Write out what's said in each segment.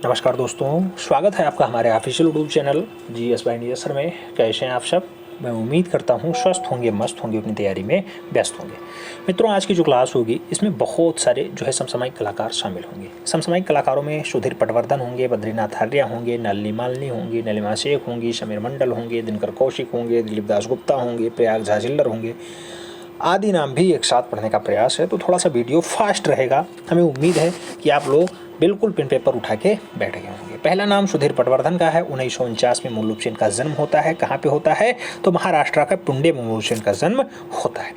नमस्कार दोस्तों, स्वागत है आपका हमारे official YouTube channel GS by India sir में। कैसे हैं आप सब? मैं उम्मीद करता हूं स्वस्थ होंगे, मस्त होंगे, अपनी तैयारी में व्यस्त होंगे। मित्रों, आज की जो क्लास होगी इसमें बहुत सारे समसामयिक कलाकार शामिल होंगे। समसामयिक कलाकारों में सुधीर पटवर्धन होंगे, बद्रीनाथ आर्या होंगे, नलिनी मालिनी होंगी, नीलिमा शेख होंगी, समीर मंडल होंगे, दिनकर कौशिक होंगे, दिलीप दास गुप्ता होंगे, प्रयाग झा जिल्लर होंगे आदि नाम भी एक साथ पढ़ने का प्रयास है। तो थोड़ा सा वीडियो फास्ट रहेगा। हमें उम्मीद है कि आप लोग बिल्कुल पेन पेपर उठा के बैठ गए होंगे। पहला नाम सुधीर पटवर्धन का है। 1949 में मूल रूप से इनका जन्म होता है। कहाँ पे होता है? तो महाराष्ट्र का पुणे में मूल रूप से इनका जन्म होता है।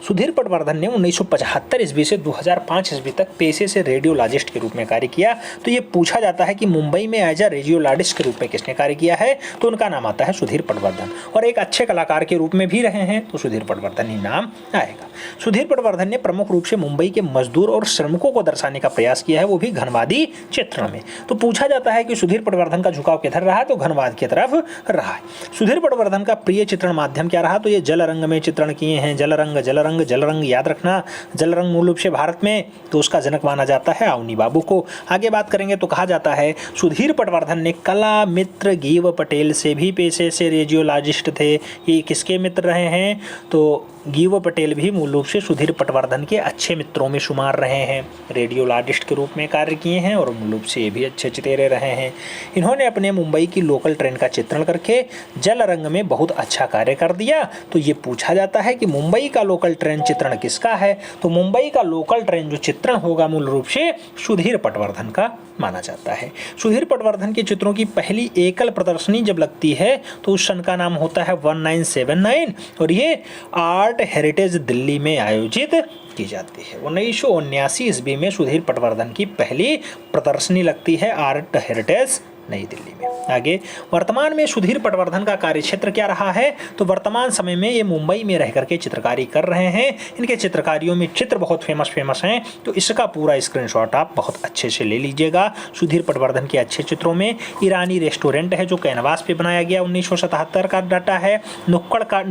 सुधीर पटवर्धन ने 1975 ईस्वी से 2005 ईस्वी तक पेशे से रेडियोलॉजिस्ट के रूप में कार्य किया। तो ये पूछा जाता है कि मुंबई में एज अ रेडियोलॉजिस्ट के रूप में किसने कार्य किया है? तो उनका नाम आता है सुधीर पटवर्धन। और एक अच्छे कलाकार के रूप में भी रहे हैं, तो सुधीर पटवर्धन ही नाम आएगा। सुधीर पटवर्धन ने प्रमुख रूप से मुंबई के मजदूर और श्रमिकों को दर्शाने का प्रयास किया है, वो भी घनवादी चित्रण में। तो पूछा जाता है कि सुधीर पटवर्धन का झुकाव किधर रहा है? तो घनवाद की तरफ रहा है। सुधीर पटवर्धन का प्रिय चित्रण माध्यम क्या रहा? तो ये जल रंग में चित्रण किए हैं। जल रंग याद रखना। जल रंग मूल रूप से भारत में, तो उसका जनक माना जाता है अवनी बाबू को। आगे बात करेंगे तो कहा जाता है सुधीर पटवर्धन ने कला मित्र गीव पटेल से भी पेशे से रेडियोलॉजिस्ट थे। ये किसके मित्र रहे हैं? तो गीव पटेल भी मूल रूप से सुधीर पटवर्धन के अच्छे मित्रों में शुमार रहे हैं। रेडियोलॉजिस्ट के रूप में कार्य किए हैं और मूल रूप से ये भी अच्छे चितेरे रहे हैं। इन्होंने अपने मुंबई की लोकल ट्रेन का चित्रण करके जल रंग में बहुत अच्छा कार्य कर दिया। तो ये पूछा जाता है कि मुंबई का लोकल ट्रेन चित्रण किसका है? तो मुंबई का लोकल ट्रेन जो चित्रण होगा मूल रूप से सुधीर पटवर्धन का माना जाता है। सुधीर पटवर्धन के चित्रों की पहली एकल प्रदर्शनी जब लगती है तो उस सन का नाम होता है 1979 और ये आर्ट हेरिटेज दिल्ली में आयोजित की जाती है। 1979 ईस्वी में सुधीर पटवर्धन की पहली प्रदर्शनी लगती है आर्ट हेरिटेज नई दिल्ली में। आगे वर्तमान में सुधीर पटवर्धन का कार्यक्षेत्र क्या रहा है? तो वर्तमान समय में ये मुंबई में रह करके चित्रकारी कर रहे हैं। इनके चित्रकारियों में चित्र बहुत फेमस हैं, तो इसका पूरा स्क्रीनशॉट आप बहुत अच्छे से ले लीजिएगा। सुधीर पटवर्धन के अच्छे चित्रों में ईरानी रेस्टोरेंट है जो कैनवास पे बनाया गया, 1977 का डाटा है। नुक्कड़ का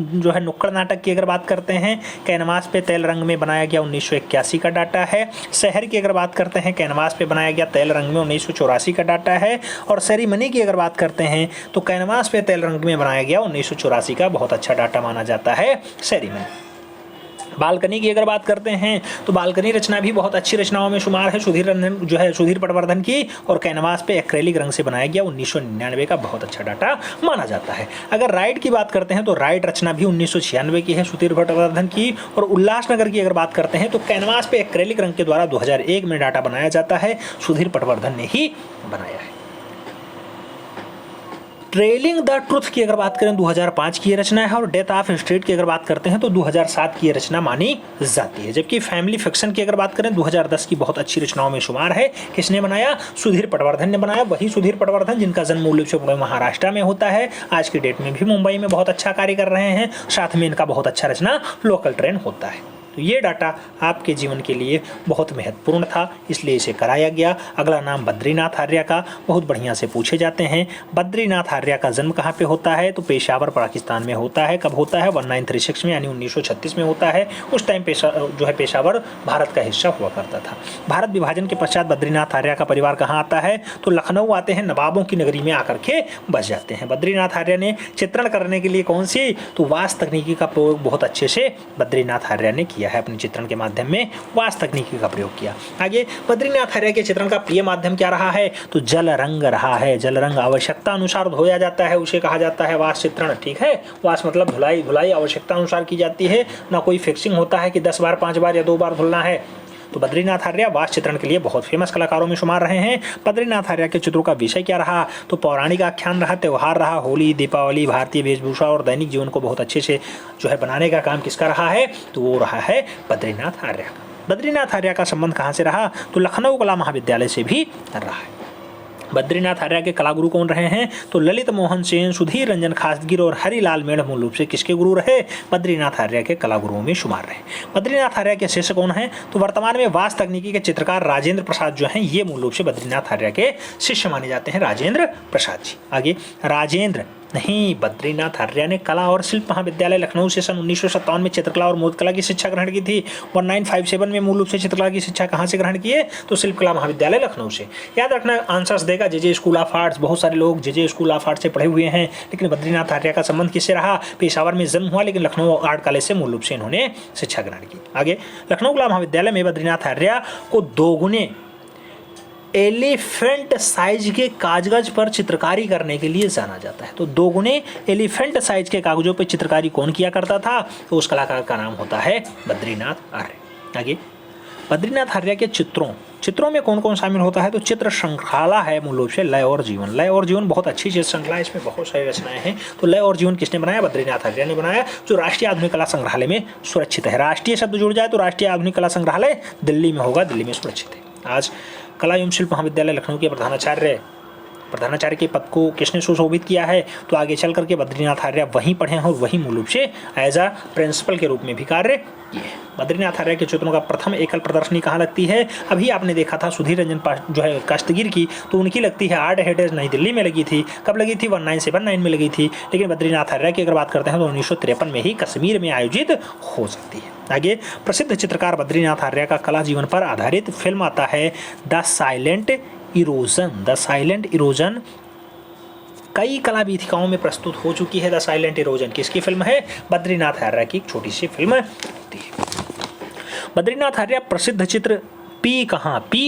नुक्कड़ नाटक की अगर बात करते हैं, कैनवास पे तेल रंग में बनाया गया, 1981 का डाटा है। शहर की अगर बात करते हैं, कैनवास पे बनाया गया तेल रंग में, 1984 का डाटा है। और सेरेमनी की अगर बात करते हैं तो कैनवास पे तेल रंग में बनाया गया, 1984 का बहुत अच्छा डाटा माना जाता है सेरेमनी। बालकनी की अगर बात करते हैं तो बालकनी रचना भी बहुत अच्छी रचनाओं में शुमार है सुधीर पटवर्धन की, और कैनवास पे एक्रेलिक रंग से बनाया गया, 1999 का बहुत अच्छा डाटा माना जाता है। अगर राइड की बात करते हैं तो राइड रचना भी 1996 की है सुधीर पटवर्धन की। और उल्लासनगर की अगर बात करते हैं तो कैनवास पे एक्रेलिक रंग के द्वारा 2001 में डाटा बनाया जाता है, सुधीर पटवर्धन ने ही बनाया है। ट्रेलिंग द ट्रुथ की अगर बात करें 2005 की रचना है, और डेथ ऑफ स्ट्रीट की अगर बात करते हैं तो 2007 की रचना मानी जाती है। जबकि फैमिली फिक्शन की अगर बात करें 2010 की बहुत अच्छी रचनाओं में शुमार है। किसने बनाया? सुधीर पटवर्धन ने बनाया। वही सुधीर पटवर्धन जिनका जन्म मूल रूप से महाराष्ट्र में होता है, आज की डेट में भी मुंबई में बहुत अच्छा कार्य कर रहे हैं। साथ में इनका बहुत अच्छा रचना लोकल ट्रेन होता है। तो ये डाटा आपके जीवन के लिए बहुत महत्वपूर्ण था, इसलिए इसे कराया गया। अगला नाम बद्रीनाथ आर्या का बहुत बढ़िया से पूछे जाते हैं। बद्रीनाथ आर्या का जन्म कहाँ पे होता है? तो पेशावर पाकिस्तान में होता है। कब होता है? 1936 में, यानी 1936 में होता है। उस टाइम पेशावर भारत का हिस्सा हुआ करता था। भारत विभाजन के पश्चात बद्रीनाथ आर्या का परिवार कहाँ आता है? तो लखनऊ आते हैं, नवाबों की नगरी में आकर के बस जाते हैं। बद्रीनाथ आर्या ने चित्रण करने के लिए कौन सी? तो वास्तु तकनीकी का प्रयोग बहुत अच्छे से बद्रीनाथ आर्या ने किया है। अपने चित्रण के माध्यम में वास्तु तकनीकी का प्रयोग किया। आगे बद्रीनाथ आर्या के चित्रण का प्रिय माध्यम क्या रहा है? तो जल रंग रहा है। जल रंग आवश्यकता अनुसार धोया जाता है, उसे कहा जाता है वास्तु चित्रण। ठीक है, वास्तु मतलब धुलाई आवश्यकता अनुसार की जाती है, ना कोई फिक्सिंग होता है कि 10 बार 5 बार या 2 बार धुलना है। तो बद्रीनाथ आर्या वास्तु चित्रण के लिए बहुत फेमस कलाकारों में शुमार रहे हैं। बद्रीनाथ आर्या के चित्रों का विषय क्या रहा? तो पौराणिक आख्यान रहा, त्यौहार रहा, होली, दीपावली, भारतीय वेशभूषा और दैनिक जीवन को बहुत अच्छे से बनाने का काम किसका रहा है? तो वो रहा है बद्रीनाथ आर्या का। बद्रीनाथ आर्या का संबंध कहाँ से रहा? तो लखनऊ कला महाविद्यालय से भी रहा है। बद्रीनाथ आर्या के कलागुरु कौन रहे हैं? तो ललित मोहन सेन, सुधीर रंजन खासगिर और हरिलाल मेढ़ मूल रूप से किसके गुरु रहे? बद्रीनाथ आर्या के कलागुरुओं में शुमार रहे। बद्रीनाथ आर्या के शिष्य कौन हैं? तो वर्तमान में वास्तु तकनीकी के चित्रकार राजेंद्र प्रसाद जो हैं, ये मूल रूप से बद्रीनाथ आर्या के शिष्य माने जाते हैं, राजेंद्र प्रसाद जी। आगे राजेंद्र नहीं, बद्रीनाथ आर्य ने कला और शिल्प महाविद्यालय लखनऊ से सन 1957 में चित्रकला और मूर्तिकला की शिक्षा ग्रहण की थी। 1957 में मूल रूप से चित्रकला की शिक्षा कहाँ से ग्रहण की है? तो शिल्पकला महाविद्यालय लखनऊ से। याद रखना, आंसर्स देगा जे स्कूल ऑफ आर्ट्स। बहुत सारे लोग जे स्कूल ऑफ आर्ट्स से पढ़े हुए हैं, लेकिन बद्रीनाथ आर्य का संबंध किससे रहा? पेशावर में जन्म हुआ, लेकिन लखनऊ आर्ट कॉलेज से मूल रूप से इन्होंने शिक्षा ग्रहण की। आगे, लखनऊ कला महाविद्यालय में बद्रीनाथ आर्य को 2 गुने एलिफेंट साइज के कागज पर चित्रकारी करने के लिए जाना जाता है। तो 2 गुने एलिफेंट साइज के कागजों पर चित्रकारी कौन किया करता था? तो उस कलाकार का नाम होता है बद्रीनाथ आर्य। आगे, बद्रीनाथ आर्य के चित्रों में कौन कौन शामिल होता है? तो चित्र श्रृंखला है मूल रूप से लय और जीवन। लय और जीवन बहुत अच्छी चीज श्रृंखला है, इसमें बहुत सारी रचनाएं हैं। तो लय और जीवन किसने बनाया? बद्रीनाथ आर्य ने बनाया, जो राष्ट्रीय आधुनिक कला संग्रहालय में सुरक्षित है। राष्ट्रीय शब्द जुड़ जाए तो राष्ट्रीय आधुनिक कला संग्रहालय दिल्ली में होगा, दिल्ली में सुरक्षित है। आज कला एवं शिल्प महाविद्यालय लखनऊ के प्रधानाचार्य के पद को किसने सुशोभित किया है? तो आगे चल करके बद्रीनाथ आर्य वहीं पढ़े हैं और वहीं मूल रूप से एज अ प्रिंसिपल के रूप में भी कार्य किए। बद्रीनाथ आर्य के चित्रों का प्रथम एकल प्रदर्शनी कहाँ लगती है? अभी आपने देखा था सुधीर रंजन जो है काश्तगीर की, तो उनकी लगती है आर्ट हेरिटेज नई दिल्ली में लगी थी। कब लगी थी? 1979 में लगी थी। लेकिन बद्रीनाथ आर्य की अगर बात करते हैं तो 1953 में ही कश्मीर में आयोजित हो सकती है। आगे, प्रसिद्ध चित्रकार बद्रीनाथ आर्य का कला जीवन पर आधारित फिल्म आता है द साइलेंट इरोजन। कई कला वीथिकाओं में प्रस्तुत हो चुकी है। द साइलेंट इरोजन किसकी फिल्म है? बद्रीनाथ आर्य की एक छोटी सी फिल्म होती है। बद्रीनाथ आर्य प्रसिद्ध चित्र पी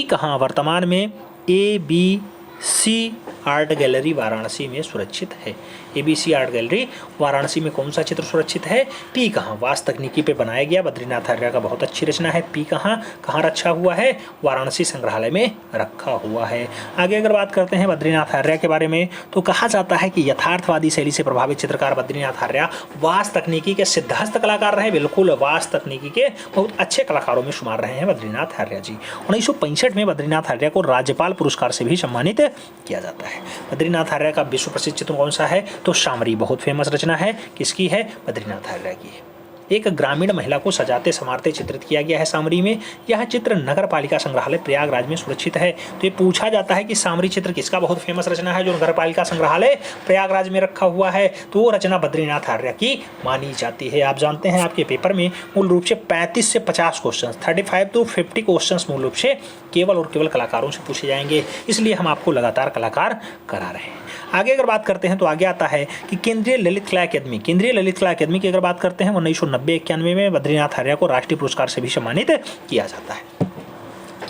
कहाँ वर्तमान में ABC आर्ट गैलरी वाराणसी में सुरक्षित है। ABC आर्ट गैलरी वाराणसी में कौन सा चित्र सुरक्षित है? पी कहाँ वास्तु तकनीकी पे बनाया गया बद्रीनाथ आर्य का बहुत अच्छी रचना है। पी कहाँ रखा हुआ है? वाराणसी संग्रहालय में रखा हुआ है। आगे अगर बात करते हैं बद्रीनाथ आर्य के बारे में, तो कहा जाता है कि यथार्थवादी शैली से प्रभावित चित्रकार बद्रीनाथ आर्य वास्तु तकनीकी के सिद्धहस्त कलाकार रहे। बिल्कुल, वास्तु तकनीकी के बहुत अच्छे कलाकारों में शुमार रहे हैं बद्रीनाथ आर्य जी। 1965 में बद्रीनाथ आर्य को राज्यपाल पुरस्कार से भी सम्मानित किया जाता है। बद्रीनाथ आर्य का विश्व प्रसिद्ध चित्र कौन सा है? तो शामरी बहुत फेमस रचना है। किसकी है? बद्रीनाथ आर्य की है। एक ग्रामीण महिला को सजाते संवारते चित्रित किया गया है सामरी में। यह चित्र नगर पालिका संग्रहालय प्रयागराज में सुरक्षित है। तो ये पूछा जाता है कि सामरी चित्र किसका बहुत फेमस रचना है जो नगर पालिका संग्रहालय प्रयागराज में रखा हुआ है? तो वो रचना बद्रीनाथ आर्य की मानी जाती है। आप जानते हैं आपके पेपर में मूल रूप से 35 से 50 क्वेश्चन, 35 to 50 क्वेश्चन मूल रूप से केवल और केवल कलाकारों से पूछे जाएंगे, इसलिए हम आपको लगातार कलाकार करा रहे हैं। आगे अगर बात करते हैं तो आगे आता है कि केंद्रीय ललित कला अकादमी की अगर बात करते हैं 1990-91 में बद्रीनाथ आर्य को राष्ट्रीय पुरस्कार से भी सम्मानित किया जाता है।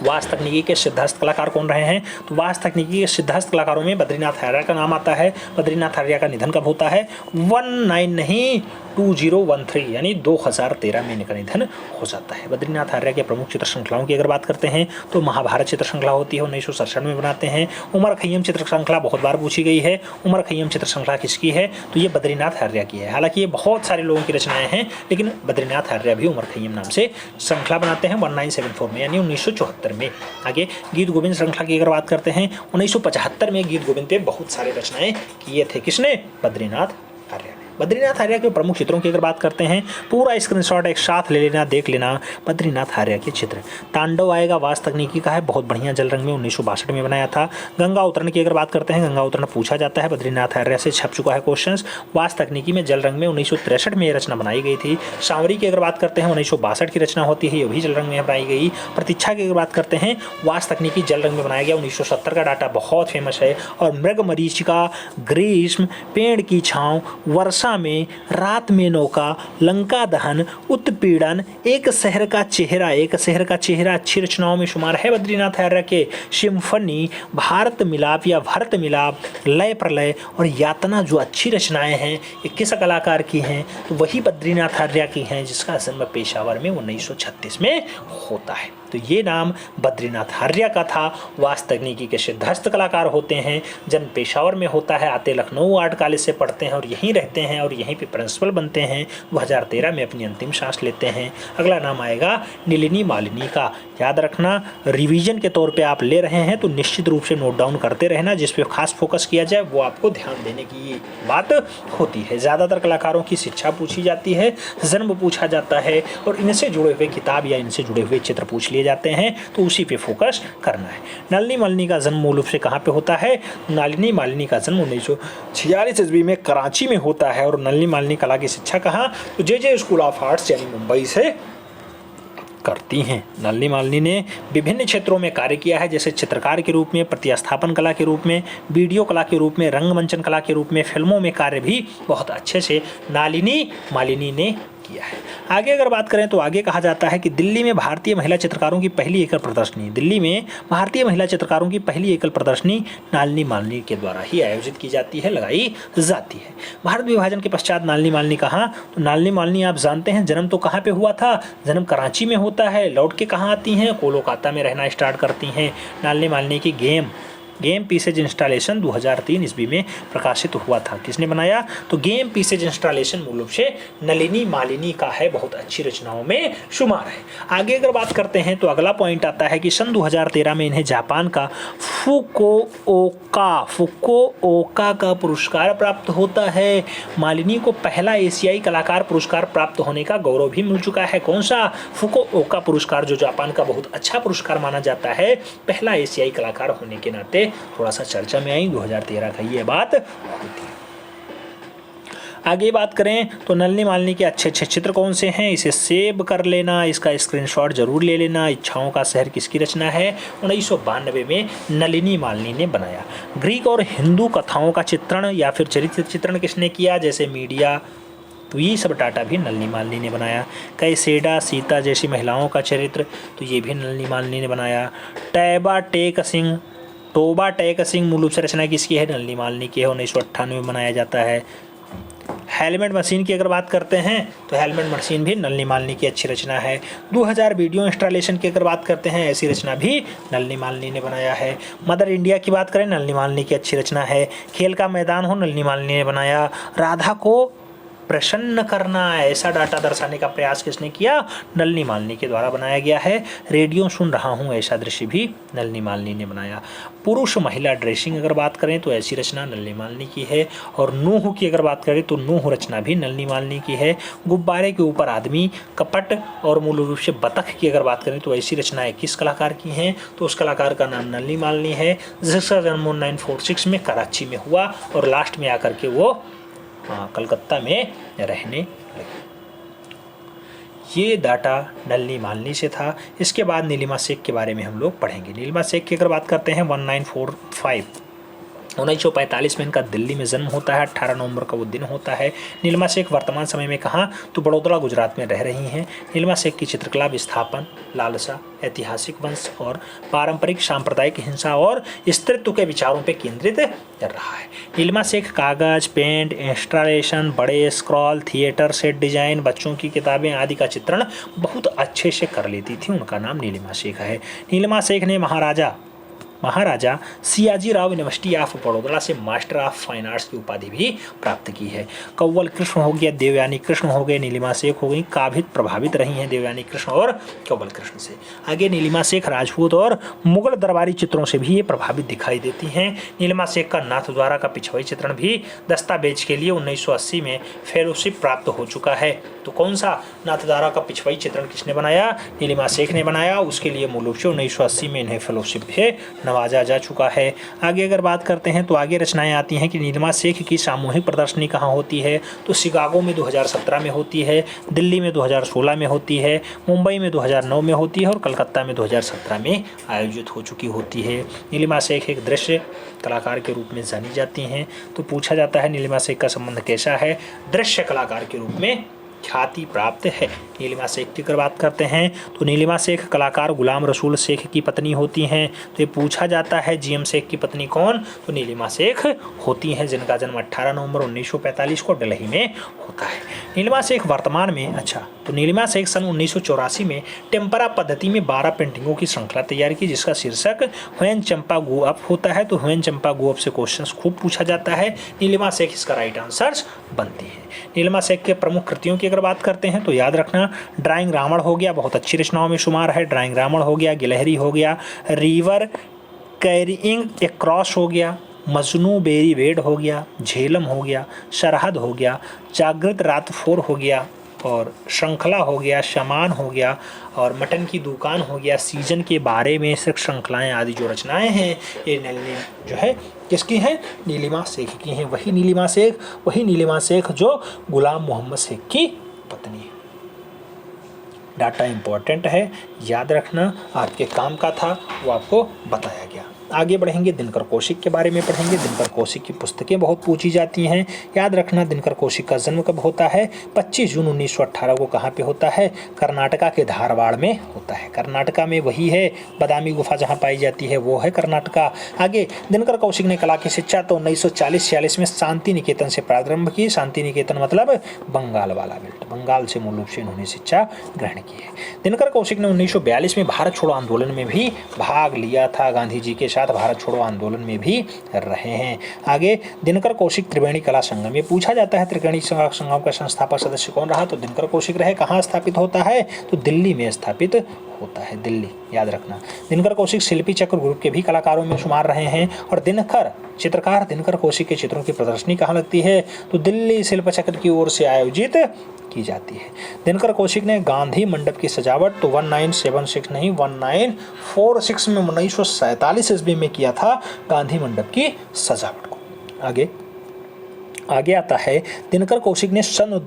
वास्तु तकनीकी के सिद्धहस्त कलाकार कौन रहे हैं? तो वास्तु तकनीकी के सिद्धहस्त कलाकारों में बद्रीनाथ आर्य का नाम आता है। बद्रीनाथ आर्य का निधन कब होता है? 2013 यानी 2013 में इनका निधन हो जाता है। बद्रीनाथ आर्य के प्रमुख चित्र श्रृंखलाओं की अगर बात करते हैं तो महाभारत चित्र श्रृंखला होती है, 1967 में बनाते हैं। उमर खैयम चित्र श्रृंखला बहुत बार पूछी गई है। उमर खैयम चित्र श्रृंखला किसकी है? तो ये बद्रीनाथ आर्य की है। हालांकि ये बहुत सारे लोगों की रचनाएं हैं, लेकिन बद्रीनाथ आर्य भी उमर खैयम नाम से श्रृंखला बनाते हैं 1974 में यानी 1974 में। आगे गीत गोविंद श्रृंखला की अगर बात करते हैं 1975 में गीत गोविंद पे बहुत सारे रचनाएं किए थे। किसने? बद्रीनाथ आर्य ने। बद्रीनाथ आर्य के प्रमुख चित्रों की अगर बात करते हैं, पूरा स्क्रीनशॉट एक साथ ले लेना, देख लेना। बद्रीनाथ आर्य के चित्र तांडव आएगा, वास्तु तकनीकी का है, बहुत बढ़िया जल रंग में 1962 में बनाया था। गंगा उतरण की अगर बात करते हैं, गंगा उतरण पूछा जाता है, बद्रीनाथ आर्य से छप चुका है क्वेश्चन। वास्तु तकनीकी में जल रंग में 1963 में ये रचना बनाई गई थी। सांवरी की अगर बात करते हैं 1962 की रचना होती है, ये भी जल रंग में बनाई गई। प्रतीक्षा की अगर बात करते हैं, वास्तु तकनीकी जल रंग में बनाया गया 1970 का डाटा बहुत फेमस है। और मृग मरीचिका, ग्रीष्म, पेड़ की छांव, वर्षा में, रात में नौका, लंका दहन, उत्पीड़न, एक शहर का चेहरा अच्छी रचनाओं में शुमार है बद्रीनाथ आर्य के। सिम्फनी, भारत मिलाप या भरत मिलाप, लय प्रलय और यातना जो अच्छी रचनाएं हैं, ये किस कलाकार की हैं? तो वही बद्रीनाथ आर्य की हैं, जिसका जन्म पेशावर में 1936 में होता है। तो ये नाम बद्रीनाथ आर्य का था। वास्तु तकनीकी के सिद्धहस्त कलाकार होते हैं, जन्म पेशावर में होता है, आते लखनऊ आर्ट कॉलेज से पढ़ते हैं और यहीं रहते हैं और यहीं पे प्रिंसिपल बनते हैं। 2013 में अपनी अंतिम सांस लेते हैं। अगला नाम आएगा नलिनी मालिनी का। याद रखना, रिवीजन के तौर पे आप ले रहे हैं तो निश्चित रूप से नोट डाउन करते रहना। जिस पे खास फोकस किया जाए वो आपको ध्यान देने की बात होती है। ज़्यादातर कलाकारों की शिक्षा पूछी जाती है, जन्म पूछा जाता है और इनसे जुड़े हुए किताब या इनसे जुड़े हुए चित्र पूछ लिए जाते हैं, तो उसी पे फोकस करना है। नलिनी मालिनी का जन्म मूल रूप से कहाँ पे होता है? नलिनी मालिनी का जन्म 1946 ईस्वी में कराची में होता है। और नलिनी मालिनी कला की शिक्षा कहाँ? तो जे स्कूल ऑफ आर्ट्स यानी मुंबई से करती हैं। नलिनी मालिनी ने विभिन्न क्षेत्रों में कार्य किया है, जैसे चित्रकार के रूप में, प्रतिस्थापन कला के रूप में, वीडियो कला के रूप में, रंगमंचन कला के रूप में, फिल्मों में कार्य भी बहुत अच्छे से नलिनी मालिनी ने किया है। आगे अगर बात करें तो आगे कहा जाता है कि दिल्ली में भारतीय महिला चित्रकारों की पहली एकल प्रदर्शनी नलिनी मालिनी के द्वारा ही आयोजित की जाती है, लगाई जाती है। भारत विभाजन के पश्चात नलिनी मालिनी कहाँ? तो नलिनी मालिनी आप जानते हैं जन्म तो कहाँ पे हुआ था? जन्म कराची में होता है। लौट के कहाँ आती हैं? कोलकाता में रहना स्टार्ट करती हैं। नलिनी मालिनी की गेम पीसेज इंस्टॉलेशन 2003 ईस्वी में प्रकाशित हुआ था। किसने बनाया? तो गेम पीसेज इंस्टॉलेशन मूल रूप से नलिनी मालिनी का है, बहुत अच्छी रचनाओं में शुमार है। आगे अगर बात करते हैं तो अगला पॉइंट आता है कि सन 2013 में इन्हें जापान का फुकुओका का पुरस्कार प्राप्त होता है। मालिनी को पहला एशियाई कलाकार पुरस्कार प्राप्त होने का गौरव भी मिल चुका है। कौन सा? फुकुओका पुरस्कार, जो जापान का बहुत अच्छा पुरस्कार माना जाता है। पहला एशियाई कलाकार होने के नाते थोड़ा सा चर्चा में आई। 2013 का ये बात होती है। आगे बात करें तो नलिनी मालिनी के अच्छे चित्र कौन से हैं? इसे सेव कर लेना, इसका स्क्रीनशॉट जरूर ले लेना। इच्छाओं का शहर किसकी रचना है? 1992 में नलिनी मालिनी ने बनाया। ग्रीक और हिंदू कथाओं का चित्रण या फिर चरित्र चित्रण किसने किया? जैसे मीडिया, तो ये सब डाटा भी नलिनी मालिनी ने बनाया। कैसेडा, सीता जैसी महिलाओं का चरित्र, तो ये भी नलिनी मालिनी ने बनाया। टोबा टेक सिंह मूल रूप से रचना किसकी है? नलिनी मालिनी की है। 1998 में बनाया जाता है। हेलमेट मशीन की अगर बात करते हैं तो हेलमेट मशीन भी नलिनी मालिनी की अच्छी रचना है। 2000 वीडियो इंस्टॉलेशन की अगर बात करते हैं, ऐसी रचना भी नलिनी मालिनी ने बनाया है। मदर इंडिया की बात करें, नलिनी मालिनी की अच्छी रचना है। खेल का मैदान हो, नलिनी मालिनी ने बनाया। राधा को प्रसन्न करना, ऐसा डाटा दर्शाने का प्रयास किसने किया? नलिनी मालिनी के द्वारा बनाया गया है। रेडियो सुन रहा हूँ, ऐसा दृश्य भी नलिनी मालिनी ने बनाया। पुरुष महिला ड्रेसिंग अगर बात करें तो ऐसी रचना नलिनी मालिनी की है। और नूह की अगर बात करें तो नूह रचना भी नलिनी मालिनी की है। गुब्बारे के ऊपर आदमी, कपट और मूल रूप से बतख की अगर बात करें तो ऐसी रचनाएं किस कलाकार की हैं? तो उस कलाकार का नाम नलिनी मालिनी है, जिसका जन्म 1946 में कराची में हुआ और लास्ट में आकर के वो कलकत्ता में रहने लगे। ये डाटा नलिनी मालिनी से था। इसके बाद नीलिमा शेख के बारे में हम लोग पढ़ेंगे। नीलिमा शेख की अगर बात करते हैं 1945 में इनका दिल्ली में जन्म होता है। 18 नवंबर का वो दिन होता है। नीलिमा शेख वर्तमान समय में कहाँ? तो बड़ौदा गुजरात में रह रही हैं। नीलिमा शेख की चित्रकला विस्थापन, लालसा, ऐतिहासिक वंश और पारंपरिक सांप्रदायिक हिंसा और स्त्रीत्व के विचारों पर केंद्रित कर रहा है। नीलिमा शेख कागज, पेंट, इंस्टॉलेशन, बड़े स्क्रॉल, थिएटर सेट डिजाइन, बच्चों की किताबें आदि का चित्रण बहुत अच्छे से कर लेती थी। उनका नाम नीलिमा शेख है। नीलिमा शेख ने महाराजा सियाजी राव यूनिवर्सिटी ऑफ बड़ौदा से मास्टर ऑफ फाइन आर्ट्स की उपाधि भी प्राप्त की है। कव्वल कृष्ण हो गया, देवयानी कृष्ण हो गए, नीलिमा शेख हो गई, काफी प्रभावित रही हैं देवयानी कृष्ण और कव्वल कृष्ण से। आगे नीलिमा शेख राजपूत और मुगल दरबारी चित्रों से भी ये प्रभावित दिखाई देती हैं। नीलिमा शेख का नाथद्वारा का पिछवाई चित्रण भी दस्तावेज के लिए 1980 में फेलोशिप प्राप्त हो चुका है। तो कौन सा नाथद्वारा का पिछवाई चित्रण किसने बनाया? नीलिमा शेख ने बनाया। उसके लिए मूल रूप से 1980 में इन्हें फेलोशिप से नवाजा जा चुका है। आगे अगर बात करते हैं तो आगे रचनाएं आती हैं कि नीलिमा शेख की सामूहिक प्रदर्शनी कहाँ होती है? तो शिकागो में 2017 में होती है, दिल्ली में 2016 में होती है, मुंबई में 2009 में होती है और कलकत्ता में 2017 में आयोजित हो चुकी होती है। नीलिमा शेख एक दृश्य कलाकार के रूप में जानी जाती हैं। तो पूछा जाता है नीलिमा शेख का संबंध कैसा है? दृश्य कलाकार के रूप में ख्याति प्राप्त है। नीलिमा शेख की अगर बात करते हैं तो नीलिमा शेख कलाकार गुलाम रसूल शेख की पत्नी होती हैं। तो ये पूछा जाता है जीएम शेख की पत्नी कौन? तो नीलिमा शेख होती हैं, जिनका जन्म 18 नवंबर 1945 को दिल्ली में होता है। नीलिमा शेख वर्तमान में तो नीलिमा शेख सन 1984 में टेम्परा पद्धति में 12 पेंटिंगों की श्रृंखला तैयार की, जिसका शीर्षक ह्वेन चंपा गो अप होता है। तो ह्वेन चंपा गो अप से क्वेश्चन खूब पूछा जाता है। नीलिमा शेख इसका राइट आंसर बनती है। नीलिमा शेख के प्रमुख कृतियों की अगर बात करते हैं तो याद रखना ड्राइंग रावण हो गया, बहुत अच्छी रचनाओं में शुमार है। ड्राइंग रावण हो गया, गिलहरी हो गया, रिवर कैरिंग ए क्रॉस हो गया, मजनू बेरी वेड हो गया, झेलम हो गया, सरहद हो गया, जागृत रात 4 हो गया, और श्रृंखला हो गया, शमान हो गया, और मटन की दुकान हो गया, सीजन के बारे में सिर्फ श्रृंखलाएँ आदि जो रचनाएं हैं ये जो है किसकी हैं? नीलिमा शेख की हैं। वही नीलिमा शेख जो गुलाम मोहम्मद शेख की पत्नी है। डाटा इम्पोर्टेंट है, याद रखना, आपके काम का था, वो आपको बताया गया। आगे बढ़ेंगे, दिनकर कौशिक के बारे में पढ़ेंगे। दिनकर कौशिक की पुस्तकें बहुत पूछी जाती हैं। याद रखना, दिनकर कौशिक का जन्म कब होता है? 25 जून 1918 को। कहाँ पे होता है? कर्नाटका के धारवाड़ में होता है। कर्नाटका में वही है बादामी गुफा जहाँ पाई जाती है, वो है कर्नाटका। आगे, दिनकर कौशिक ने कला की शिक्षा तो 1940-46 में शांति निकेतन से प्रारंभ की। शांति निकेतन मतलब बंगाल वाला बेल्ट, बंगाल से मूल रूप से इन्होंने शिक्षा ग्रहण की है। दिनकर कौशिक ने 1942 में भारत छोड़ो आंदोलन में भी भाग लिया था। गांधी जी के साथ भारत छोड़ो आंदोलन में भी रहे हैं। आगे, दिनकर कौशिक त्रिवेणी कला संगम, ये पूछा जाता है त्रिवेणी संगम का संस्थापक सदस्य कौन रहा? तो दिनकर कौशिक रहे। कहाँ स्थापित होता है? तो दिल्ली में स्थापित होता है, दिल्ली, याद रखना। दिनकर कौशिक शिल्पी चक्र ग्रुप के भी कलाकारों में शुमार रहे हैं। और चित्रकार दिनकर कौशिक के चित्रों की प्रदर्शनी कहाँ लगती है? तो दिल्ली शिल्प चक्र की ओर से आयोजित की जाती है। दिनकर कौशिक ने गांधी मंडप की सजावट तो 1976 नहीं 1946 में 1947 ईस्वी में किया था गांधी मंडप की सजावट को। आगे आता है, दिनकर कौशिक ने सन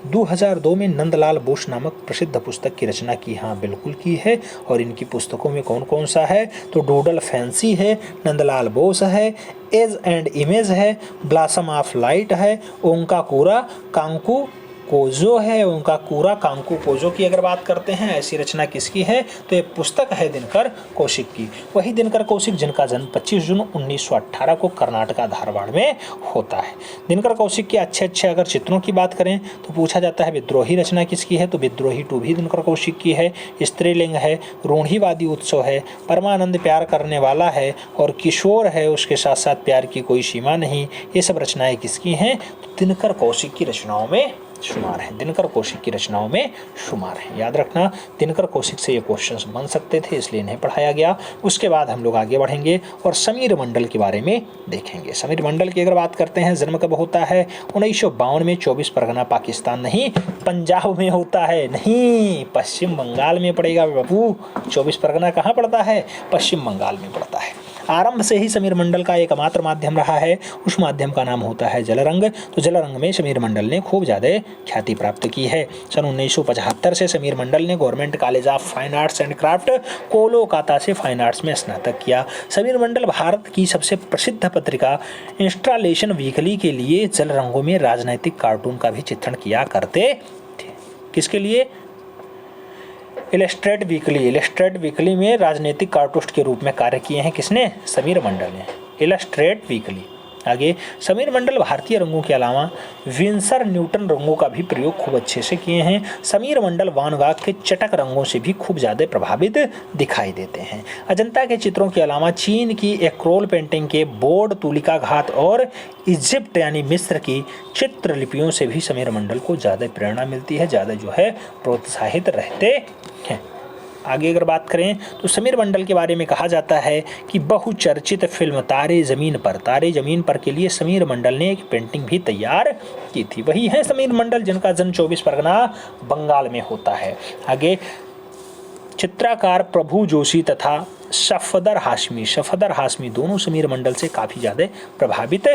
2002 में नंदलाल बोस नामक प्रसिद्ध पुस्तक की रचना की। हाँ, बिल्कुल की है। और इनकी पुस्तकों में कौन कौन सा है? तो डूडल फैंसी है, नंदलाल बोस है, एज एंड इमेज है, ब्लॉसम ऑफ लाइट है, ओंका कूरा कांकू कोजो है। उनका कूरा कांकू कोजो की अगर बात करते हैं, ऐसी रचना किसकी है? तो ये पुस्तक है दिनकर कौशिक की। वही दिनकर कौशिक जिनका जन्म 25 जून 1918 को कर्नाटका धारवाड़ में होता है। दिनकर कौशिक के अच्छे अगर चित्रों की बात करें तो पूछा जाता है विद्रोही रचना किसकी है? तो विद्रोही 2 भी दिनकर कौशिक की है। स्त्रीलिंग है, रूढ़िवादी उत्सव है, परमानंद प्यार करने वाला है, और किशोर है, उसके साथ साथ प्यार की कोई सीमा नहीं। ये सब रचनाएं किसकी हैं? तो दिनकर कौशिक की रचनाओं में शुमार है। दिनकर कौशिक की रचनाओं में शुमार है। याद रखना, दिनकर कौशिक से ये क्वेश्चंस बन सकते थे, इसलिए इन्हें पढ़ाया गया। उसके बाद हम लोग आगे बढ़ेंगे और समीर मंडल के बारे में देखेंगे। समीर मंडल की अगर बात करते हैं, जन्म कब होता है? 1952 में। 24 परगना पाकिस्तान नहीं, पंजाब में होता है। नहीं, पश्चिम बंगाल में पड़ेगा बाबू। 24 परगना कहाँ पड़ता है? पश्चिम बंगाल में पड़ता है। आरंभ से ही समीर मंडल का एकमात्र माध्यम रहा है, उस माध्यम का नाम होता है जलरंग। तो जलरंग में समीर मंडल ने खूब ज़्यादा ख्याति प्राप्त की है। सन 1975 से समीर मंडल ने government college of fine arts and craft Kolkata से फाइन आर्ट्स में स्नातक किया। समीर मंडल भारत की सबसे प्रसिद्ध पत्रिका इंस्टॉलेशन वीकली के लिए जलरंगों में राजनीतिक कार्टून का भी चित्रण किया करते थे। किसके लिए? इलस्ट्रेट वीकली में राजनीतिक कार्टूनिस्ट के रूप में कार्य किए हैं। किसने? समीर मंडल ने। Illustrate weekly. आगे, समीर मंडल भारतीय रंगों के अलावा विंसर न्यूटन रंगों का भी प्रयोग खूब अच्छे से किए हैं। समीर मंडल वान गॉग के चटक रंगों से भी खूब ज़्यादा प्रभावित दिखाई देते हैं। अजंता के चित्रों के अलावा चीन की एक्रोल पेंटिंग के बोर्ड, तुलिका घात और इजिप्ट यानी मिस्र की चित्रलिपियों से भी समीर मंडल को ज़्यादा प्रेरणा मिलती है, ज़्यादा जो है प्रोत्साहित रहते हैं। आगे अगर बात करें तो समीर मंडल के बारे में कहा जाता है कि बहुचर्चित फिल्म तारे ज़मीन पर के लिए समीर मंडल ने एक पेंटिंग भी तैयार की थी। वही है समीर मंडल जिनका जन्म 24 परगना बंगाल में होता है। आगे, चित्रकार प्रभु जोशी तथा सफदर हाशमी दोनों समीर मंडल से काफ़ी ज़्यादा प्रभावित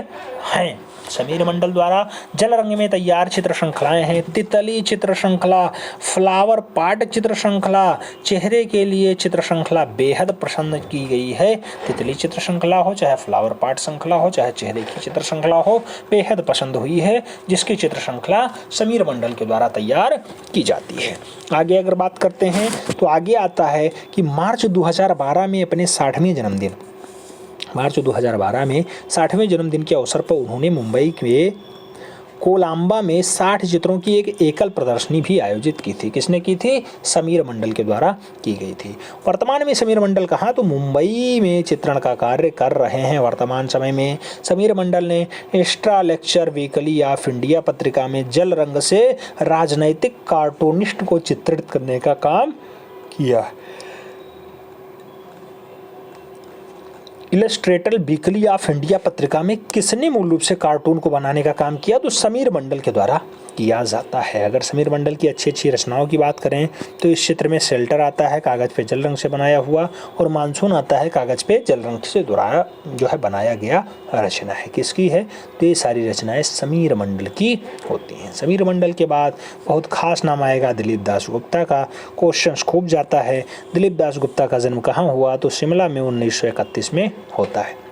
हैं। समीर मंडल द्वारा जलरंग में तैयार चित्र श्रृंखलाएं हैं। तितली चित्र श्रृंखला, फ्लावर पार्ट चित्र श्रृंखला, चेहरे के लिए चित्र श्रृंखला बेहद पसंद की गई है। तितली चित्र श्रृंखला हो, चाहे फ्लावर पार्ट श्रृंखला हो, चाहे चेहरे की चित्र श्रृंखला हो, बेहद पसंद हुई है, जिसकी चित्र श्रृंखला समीर मंडल के द्वारा तैयार की जाती है। आगे अगर बात करते हैं तो आगे आता है कि मार्च 2012 में अपने 60वें जन्मदिन के अवसर पर उन्होंने मुंबई में कोलंबा में 60 चित्रों की एक एकल प्रदर्शनी भी आयोजित की थी। किसने की थी? समीर मंडल के द्वारा की गई थी। वर्तमान में समीर मंडल कहाँ? तो मुंबई में चित्रण का कार्य कर रहे हैं। वर्तमान समय में समीर मंडल ने extra lecture weekly off India पत्रिका में जल रंग से राजनैतिक कार्टूनिस्ट को चित्रित करने का काम किया। इलस्ट्रेटर वीकली ऑफ इंडिया पत्रिका में किसने मूल रूप से कार्टून को बनाने का काम किया? तो समीर मंडल के द्वारा किया जाता है। अगर समीर मंडल की अच्छी अच्छी रचनाओं की बात करें तो इस चित्र में शेल्टर आता है कागज़ पे जल रंग से बनाया हुआ, और मानसून आता है कागज़ पे जल रंग से दोहराया जो है बनाया गया रचना है। किसकी है? तो ये सारी रचनाएं समीर मंडल की होती हैं। समीर मंडल के बाद बहुत खास नाम आएगा दिलीप दास गुप्ता का। क्वेश्चन खूब जाता है। दिलीप दास गुप्ता का जन्म कहाँ हुआ? तो शिमला में 1931 में होता है।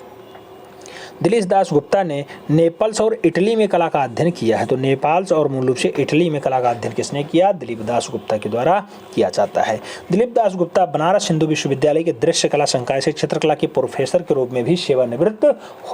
दिलीप दास गुप्ता ने नेपाल्स और इटली में कला का अध्ययन किया है। तो नेपाल्स और मूल रूप से इटली में कला का अध्ययन किसने किया? दिलीप दास गुप्ता के द्वारा किया जाता है। दिलीप दास गुप्ता बनारस हिंदू विश्वविद्यालय के दृश्य कला संकाय से चित्रकला के प्रोफेसर के रूप में भी सेवानिवृत्त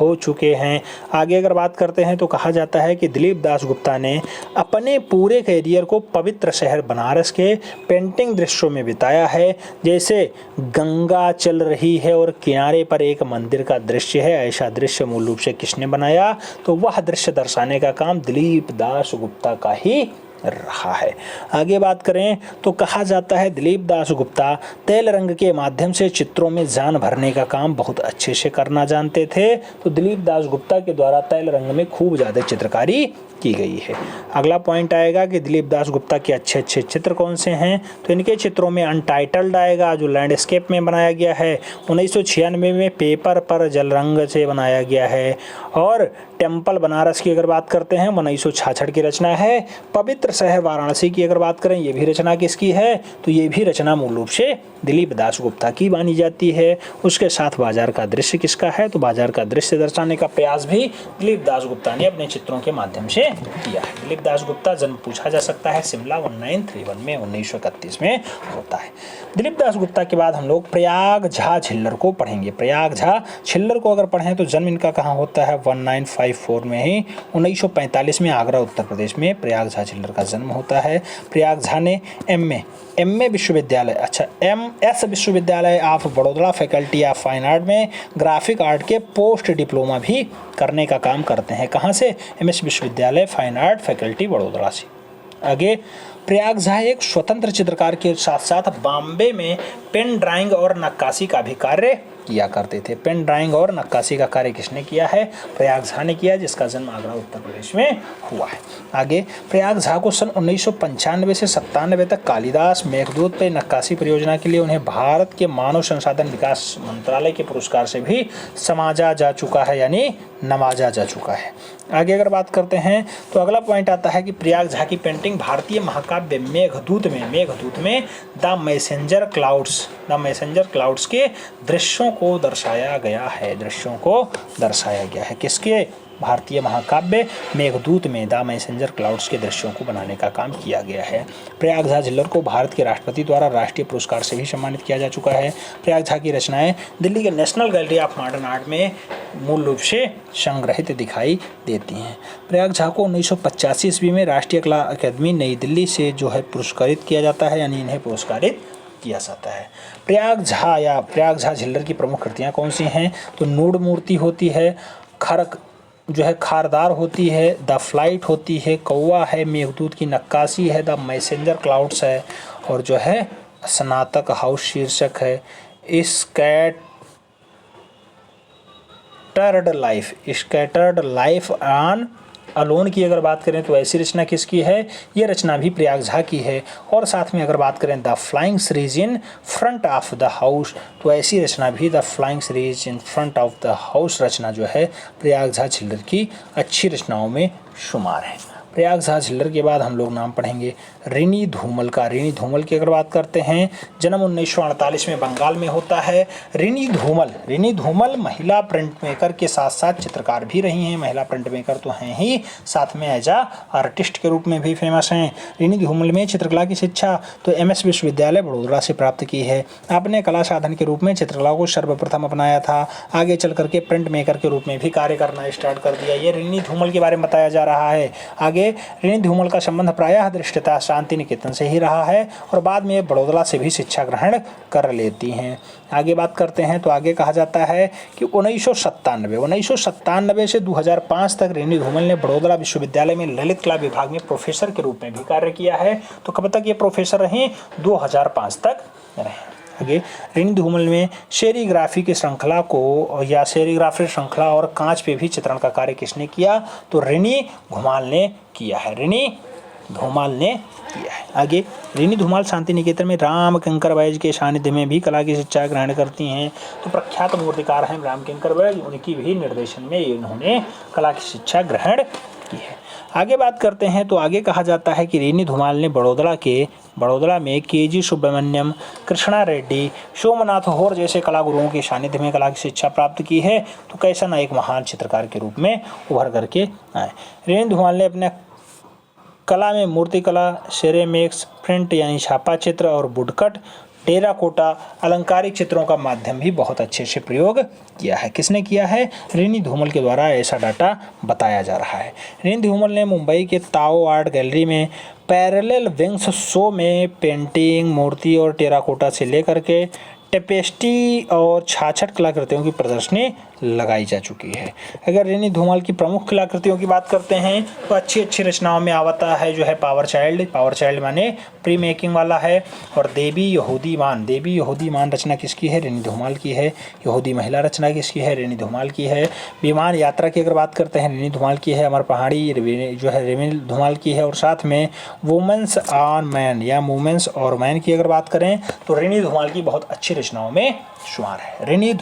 हो चुके हैं। आगे अगर बात करते हैं तो कहा जाता है कि दिलीप दास गुप्ता ने अपने पूरे कैरियर को पवित्र शहर बनारस के पेंटिंग दृश्यों में बिताया है। जैसे गंगा चल रही है और किनारे पर एक मंदिर का दृश्य है, ऐसा दृश्य मूल रूप से किसने बनाया? तो वह दृश्य दर्शाने का काम दिलीप दास गुप्ता का ही रहा है। आगे बात करें तो कहा जाता है दिलीप दास गुप्ता तेल रंग के माध्यम से चित्रों में जान भरने का काम बहुत अच्छे से करना जानते थे। तो दिलीप दास गुप्ता के द्वारा तेल रंग में खूब ज़्यादा चित्रकारी की गई है। अगला पॉइंट आएगा कि दिलीप दास गुप्ता के अच्छे अच्छे चित्र कौन से हैं? तो इनके चित्रों में अनटाइटल्ड आएगा जो लैंडस्केप में बनाया गया है, 1996 में पेपर पर जल रंग से बनाया गया है, और टेम्पल बनारस की अगर बात करते हैं 1966 की रचना है। पवित्र शहर वाराणसी की अगर बात करें ये भी रचना किसकी है? तो ये भी रचना मूल रूप से दिलीप दास गुप्ता की मानी जाती है। उसके साथ बाजार का दृश्य किसका है? तो बाजार का दृश्य दर्शाने का प्रयास भी दिलीप दास गुप्ता ने अपने चित्रों के माध्यम से किया है। दिलीप दास गुप्ता जन्म पूछा जा सकता है शिमला 1931 में 1931 में होता है। दिलीप दास गुप्ता के बाद हम लोग प्रयाग झा झिल्लर को पढ़ेंगे। प्रयाग झा झिल्लर को अगर पढ़ें तो जन्म इनका कहाँ होता है? 1954 में ही 1945 में आगरा उत्तर प्रदेश में प्रयाग झा झिल्लर का जन्म होता है। प्रयाग झा ने एमए विश्वविद्यालय MS विश्वविद्यालय of Baroda faculty of fine art में ग्राफिक आर्ट के पोस्ट डिप्लोमा भी करने का काम करते हैं। कहाँ से? MS विश्वविद्यालय फाइन आर्ट फैकल्टी बड़ौदा से। आगे प्रयाग झा एक स्वतंत्र चित्रकार के साथ साथ बॉम्बे में पेन ड्राइंग और नक्काशी का भी कार्य किया करते थे। पेन ड्राइंग और नक्काशी का कार्य किसने किया है? प्रयाग झा ने किया, जिसका जन्म आगरा उत्तर प्रदेश में हुआ है। आगे प्रयाग झा को सन 1995 से 97 तक कालिदास मेघदूत पे नक्काशी परियोजना के लिए उन्हें भारत के मानव संसाधन विकास मंत्रालय के पुरस्कार से भी समाजा जा चुका है, यानी नवाजा जा चुका है। आगे अगर बात करते हैं तो अगला पॉइंट आता है कि प्रयाग झा की पेंटिंग भारतीय महाकाव्य मेघदूत में द मैसेंजर क्लाउड्स के दृश्यों को दर्शाया गया है। किसके? भारतीय महाकाव्य मेघदूत में द मैसेंजर क्लाउड्स के दृश्यों को बनाने का काम किया गया है। प्रयाग झा झिल्लर को भारत के राष्ट्रपति द्वारा राष्ट्रीय पुरस्कार से भी सम्मानित किया जा चुका है। प्रयाग झा की रचनाएं दिल्ली के national gallery of modern art में मूल रूप से संग्रहित दिखाई देती हैं। प्रयाग झा को 1985 ईस्वी में राष्ट्रीय कला अकादमी नई दिल्ली से जो है पुरस्कृत किया जाता है, यानी इन्हें पुरस्कृत किया जाता है। प्रयाग झा झिल्लर की प्रमुख कृतियाँ कौन सी हैं? तो नूड मूर्ति होती है, खरक जो है खारदार होती है, द फ्लाइट होती है, कौवा है, मेघदूत की नक्काशी है, द मैसेंजर क्लाउड्स है, और जो है स्नातक हाउस शीर्षक है स्कैटर्ड लाइफ ऑन अलोन की अगर बात करें तो ऐसी रचना किसकी है? ये रचना भी प्रयाग झा की है। और साथ में अगर बात करें the flying series in front of the house, तो ऐसी रचना भी the flying series in front of the house रचना जो है प्रयाग झा झिल्लर की अच्छी रचनाओं में शुमार है। प्रयागराज झिल्लर के बाद हम लोग नाम पढ़ेंगे रिनी धूमल का। रिनी धूमल की अगर बात करते हैं, जन्म 1948 में बंगाल में होता है। रिनी धूमल महिला प्रिंट मेकर के साथ साथ चित्रकार भी रही हैं। महिला प्रिंट मेकर तो हैं ही, साथ में एज आर्टिस्ट के रूप में भी फेमस हैं। रिनी धूमल में चित्रकला की शिक्षा तो MS विश्वविद्यालय बड़ोदरा से प्राप्त की है। आपने कला साधन के रूप में चित्रकला को सर्वप्रथम अपनाया था। आगे चल करके प्रिंट मेकर के रूप में भी कार्य करना स्टार्ट कर दिया। ये रिनी धूमल के बारे में बताया जा रहा है। आगे रिनी धूमल का संबंध प्रायः दृष्टता शांति निकेतन से ही रहा है और बाद में बड़ोदरा से भी शिक्षा ग्रहण कर लेती हैं। आगे बात करते हैं तो आगे कहा जाता है कि 1997 से 2005 तक रिनी धूमल ने बड़ोदरा विश्वविद्यालय में ललित कला विभाग में प्रोफेसर के रूप में भी कार्य किया है। तो कब तक ये प्रोफेसर रहे? 2005 तक रहे। आगे रिनी धूमल में सेरीग्राफी की श्रृंखला को या सेरीग्राफी श्रृंखला और कांच पे भी चित्रण का कार्य किसने किया? तो रिनी धूमल ने किया है। आगे रिनी धूमल शांति निकेतन में राम किंकर बैज के सानिध्य में भी कला की शिक्षा ग्रहण करती हैं। तो प्रख्यात मूर्तिकार हैं राम किंकर बैज, उनकी भी निर्देशन में इन्होंने कला की शिक्षा ग्रहण की है। आगे बात करते हैं तो आगे कहा जाता है कि रिनी धूमल ने बड़ोदरा में KG सुब्रमण्यम, कृष्णा रेड्डी, सोमनाथ होर जैसे कला गुरुओं के सानिध्य में कला की शिक्षा प्राप्त की है। तो कैसा ना एक महान चित्रकार के रूप में उभर करके आए। रिनी धूमल ने अपने कला में मूर्तिकला, सेरेमिक्स, प्रिंट यानी छापा चित्र और वुडकट, टेराकोटा, अलंकारिक चित्रों का माध्यम भी बहुत अच्छे से प्रयोग किया है। किसने किया है? रिनी धूमल के द्वारा ऐसा डाटा बताया जा रहा है। रिनी धूमल ने मुंबई के ताओ आर्ट गैलरी में पैरेलल विंग्स शो में पेंटिंग, मूर्ति और टेराकोटा से लेकर के टेपेस्ट्री और छाछठ कलाकृतियों की प्रदर्शनी लगाई जा चुकी है। अगर रिनी धूमल की प्रमुख कलाकृतियों की बात करते हैं तो अच्छी रचनाओं में आवता है जो है पावर चाइल्ड माने प्री मेकिंग वाला है। और देवी यहूदी मान रचना किसकी है? रिनी धूमल की है। यहूदी महिला रचना किसकी है? रिनी धूमल की है। विमान यात्रा की अगर बात करते हैं रिनी धूमल की है। अमर पहाड़ी जो है रिनी धूमल की है। और साथ में वुमेन्स ऑन मैन या वुमेन्स और मैन की अगर बात करें तो रिनी धूमल की बहुत अच्छी रचनाओं में शुमार है रिनी